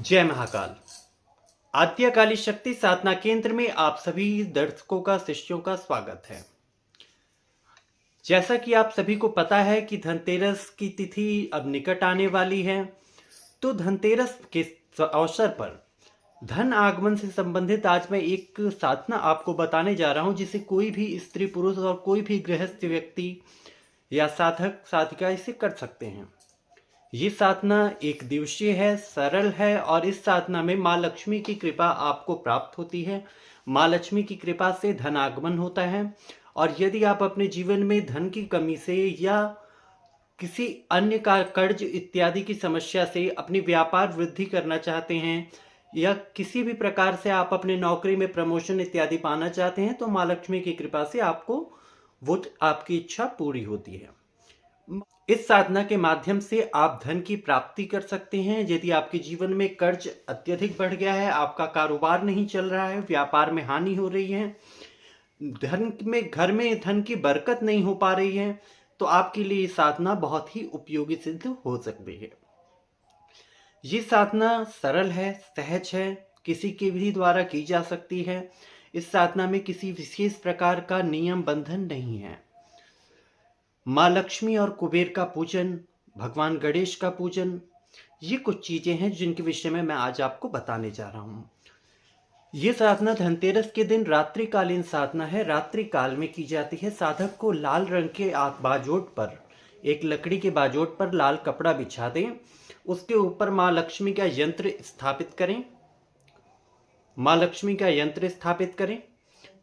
जय महाकाल। आद्यकाली शक्ति साधना केंद्र में आप सभी दर्शकों का शिष्यों का स्वागत है। जैसा कि आप सभी को पता है कि धनतेरस की तिथि अब निकट आने वाली है, तो धनतेरस के अवसर पर धन आगमन से संबंधित आज मैं एक साधना आपको बताने जा रहा हूं, जिसे कोई भी स्त्री पुरुष और कोई भी गृहस्थ व्यक्ति या साधक साधिका इसे कर सकते हैं। ये साधना एक दिवसीय है, सरल है और इस साधना में माँ लक्ष्मी की कृपा आपको प्राप्त होती है। माँ लक्ष्मी की कृपा से धन आगमन होता है और यदि आप अपने जीवन में धन की कमी से या किसी अन्य का कर्ज इत्यादि की समस्या से अपनी व्यापार वृद्धि करना चाहते हैं या किसी भी प्रकार से आप अपने नौकरी में प्रमोशन इत्यादि पाना चाहते हैं, तो माँ लक्ष्मी की कृपा से आपको वो आपकी इच्छा पूरी होती है। इस साधना के माध्यम से आप धन की प्राप्ति कर सकते हैं। यदि आपके जीवन में कर्ज अत्यधिक बढ़ गया है, आपका कारोबार नहीं चल रहा है, व्यापार में हानि हो रही है, घर में धन की बरकत नहीं हो पा रही है, तो आपके लिए ये साधना बहुत ही उपयोगी सिद्ध हो सकती है। ये साधना सरल है, सहज है, किसी के भी द्वारा की जा सकती है। इस साधना में किसी विशेष प्रकार का नियम बंधन नहीं है। माँ लक्ष्मी और कुबेर का पूजन, भगवान गणेश का पूजन, ये कुछ चीजें हैं जिनके विषय में मैं आज आपको बताने जा रहा हूँ। ये साधना धनतेरस के दिन रात्रिकालीन साधना है। रात्रि काल में की जाती है। साधक को लाल रंग के बाजोट पर, एक लकड़ी के बाजोट पर लाल कपड़ा बिछा दें। उसके ऊपर माँ लक्ष्मी का यंत्र स्थापित करें। माँ लक्ष्मी का यंत्र स्थापित करें।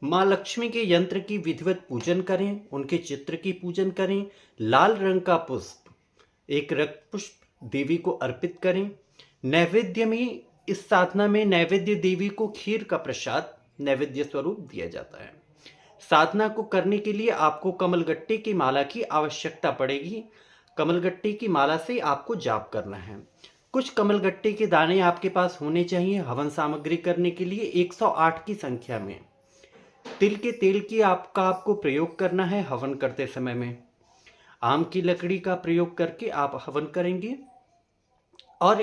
माँ लक्ष्मी के यंत्र की विधिवत पूजन करें, उनके चित्र की पूजन करें। लाल रंग का पुष्प, एक रक्त पुष्प देवी को अर्पित करें। नैवेद्य में, इस साधना में नैवेद्य देवी को खीर का प्रसाद नैवेद्य स्वरूप दिया जाता है। साधना को करने के लिए आपको कमलगट्टे की माला की आवश्यकता पड़ेगी। कमलगट्टे की माला से आपको जाप करना है। कुछ कमलगट्टे के दाने आपके पास होने चाहिए। हवन सामग्री करने के लिए 108 की संख्या में तिल के तेल की आपको प्रयोग करना है। हवन करते समय में आम की लकड़ी का प्रयोग करके आप हवन करेंगे। और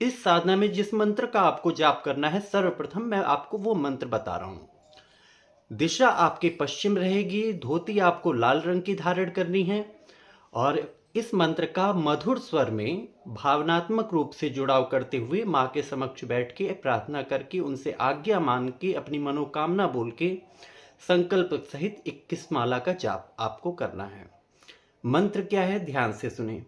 इस साधना में जिस मंत्र का आपको जाप करना है, सर्वप्रथम मैं आपको वो मंत्र बता रहा हूं। दिशा आपके पश्चिम रहेगी। धोती आपको लाल रंग की धारण करनी है और इस मंत्र का मधुर स्वर में भावनात्मक रूप से जुड़ाव करते हुए माँ के समक्ष बैठ के प्रार्थना करके, उनसे आज्ञा मान के, अपनी मनोकामना बोल के संकल्प सहित 21 माला का जाप आपको करना है। मंत्र क्या है, ध्यान से सुने।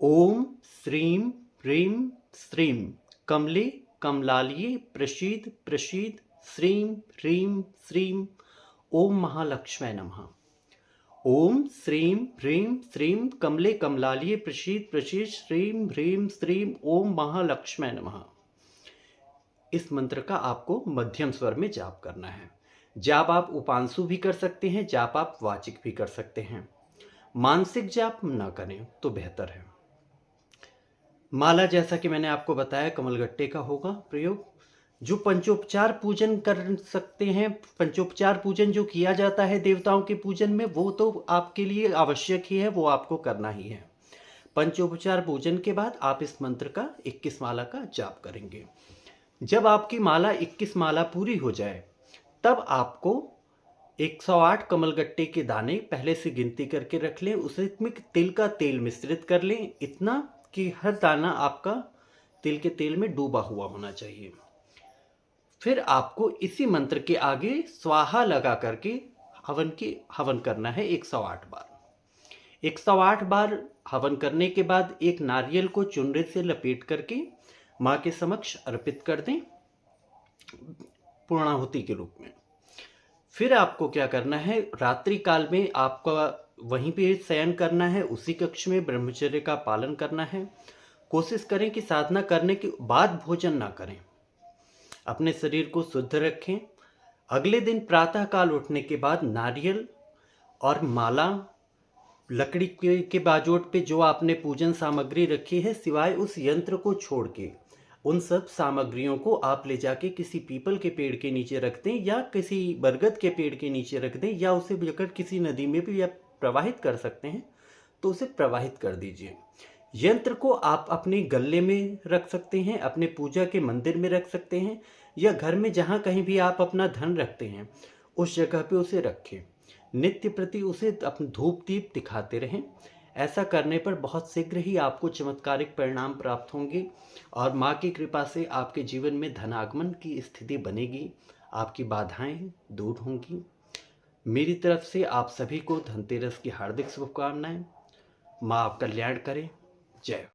ओम श्रीम ह्रीम श्रीम कमले कमलालिये प्रसीद प्रसीद श्रीम ह्रीम श्रीम ओम महालक्ष्मी नमः। ओम श्रीम ह्रीम श्रीम कमले कमलालिये प्रसीद प्रसीद श्रीम ह्रीम श्रीम ओम महालक्ष्मी नमः। इस मंत्र का आपको मध्यम स्वर में जाप करना है। जाप आप उपांशु भी कर सकते हैं, जाप आप वाचिक भी कर सकते हैं। मानसिक जाप न करें तो बेहतर है। माला, जैसा कि मैंने आपको बताया, कमलगट्टे का होगा प्रयोग। जो पंचोपचार पूजन कर सकते हैं, पंचोपचार पूजन जो किया जाता है देवताओं के पूजन में, वो तो आपके लिए आवश्यक ही है, वो आपको करना ही है। पंचोपचार पूजन के बाद आप इस मंत्र का 21 माला का जाप करेंगे। जब आपकी माला 21 माला पूरी हो जाए, तब आपको 108 कमलगट्टे के दाने पहले से गिनती करके रख लें। उसमें तिल का तेल मिश्रित कर लें, इतना कि हर दाना आपका तिल के तेल में डूबा हुआ होना चाहिए। फिर आपको इसी मंत्र के आगे स्वाहा लगा करके हवन करना है 108 बार। 108 बार हवन करने के बाद एक नारियल को चुनरी से लपेट करके माँ के समक्ष अर्पित कर दें, पूर्णाहुति के रूप में। फिर आपको क्या करना है, रात्रि काल में आपका वहीं पे शयन करना है, उसी कक्ष में ब्रह्मचर्य का पालन करना है। कोशिश करें कि साधना करने के बाद भोजन ना करें। अपने शरीर को शुद्ध रखें। अगले दिन प्रातः काल उठने के बाद नारियल और माला, लकड़ी के बाजोट पे जो आपने पूजन सामग्री रखी है, सिवाय उस यंत्र को छोड़ के उन सब सामग्रियों को आप ले जाके किसी पीपल के पेड़ के नीचे रख दें या किसी बरगद के पेड़ के नीचे रख दें, या उसे लेकर किसी नदी में भी आप प्रवाहित कर सकते हैं तो उसे प्रवाहित कर दीजिए। यंत्र को आप अपने गले में रख सकते हैं, अपने पूजा के मंदिर में रख सकते हैं, या घर में जहाँ कहीं भी आप अपना धन रखते हैं उस जगह पे उसे रखें। नित्य प्रति उसे अपने धूप दीप दिखाते रहें। ऐसा करने पर बहुत शीघ्र ही आपको चमत्कारिक परिणाम प्राप्त होंगे और माँ की कृपा से आपके जीवन में धनागमन की स्थिति बनेगी, आपकी बाधाएं दूर होंगी। मेरी तरफ से आप सभी को धनतेरस की हार्दिक शुभकामनाएं। माँ आप कल्याण करें। जय हो।